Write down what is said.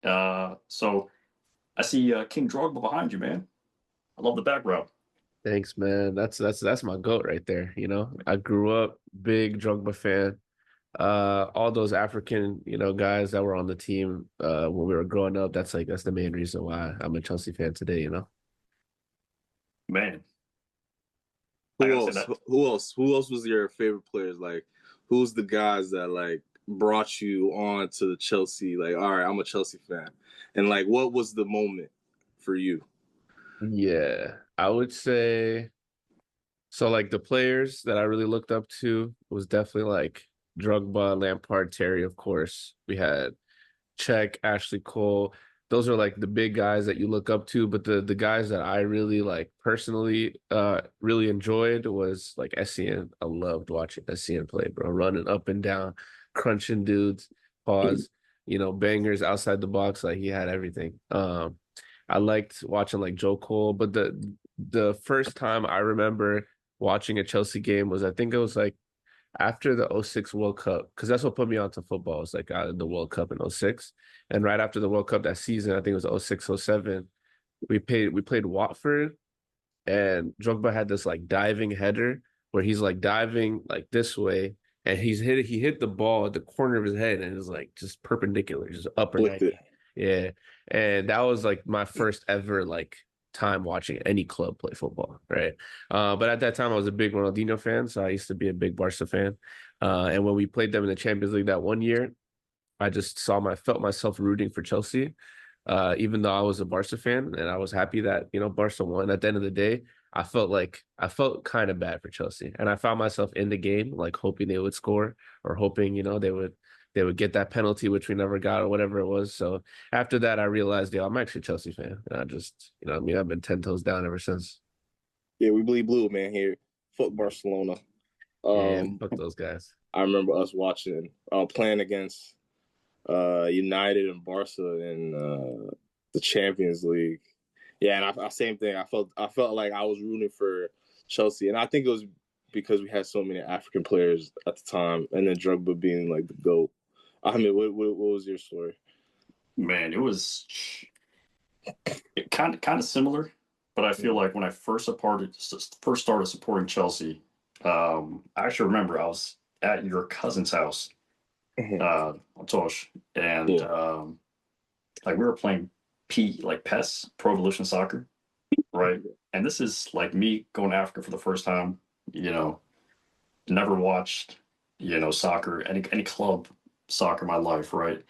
So I see King Drogba behind you, man. I love the background. Thanks, man. That's my goat right there. I grew up big Drogba fan. All those African, guys that were on the team when we were growing up, that's the main reason why I'm a Chelsea fan today. Man, I Who gotta say else? that. Who else? Who else was your favorite players? Like, who's the guys that like brought you on to the Chelsea? Like, all right, I'm a Chelsea fan, and like, what was the moment for you? Yeah, I would say so. Like the players that I really looked up to was definitely like Drogba, Lampard, Terry, of course. We had Czech, Ashley Cole. Those are like the big guys that you look up to. But the guys that I really like personally really enjoyed was like SCN. I loved watching SCN play, bro. Running up and down, crunching dudes, pause, bangers outside the box. Like he had everything. I liked watching like Joe Cole, but the first time I remember watching a Chelsea game was I think it was like after the '06 World Cup, because that's what put me onto football. It's like the World Cup in '06. And right after the World Cup that season, I think it was '06, '07, we played Watford and Drogba had this like diving header where he's like diving like this way and he hit the ball at the corner of his head and it was like just perpendicular, just upper Flicked it. 90. Yeah. And that was like my first ever like time watching any club play football, right? But at that time I was a big Ronaldinho fan, so I used to be a big Barca fan. And when we played them in the Champions League that one year, I just felt myself rooting for Chelsea, even though I was a Barca fan, and I was happy that Barca won. At the end of the day, I felt kind of bad for Chelsea, and I found myself in the game, like hoping they would score or hoping they would get that penalty, which we never got or whatever it was. So after that, I realized, I'm actually a Chelsea fan, and I just I mean, I've been 10 toes down ever since. Yeah, we bleed blue, man. Here, fuck Barcelona. Yeah, Um, fuck those guys. I remember us watching, playing against United and Barca in the Champions League. Yeah, and I same thing. I felt like I was rooting for Chelsea, and I think it was because we had so many African players at the time, and then Drogba being like the goat. I mean, what was your story? Man, it was kind of similar, but I feel Mhm. like when I first started supporting Chelsea, I actually remember I was at your cousin's house, Mhm. Tosh, and Yeah, like we were playing PES, Pro Evolution Soccer, right? And this is like me going to Africa for the first time. You know, never watched soccer, any club soccer in my life, right?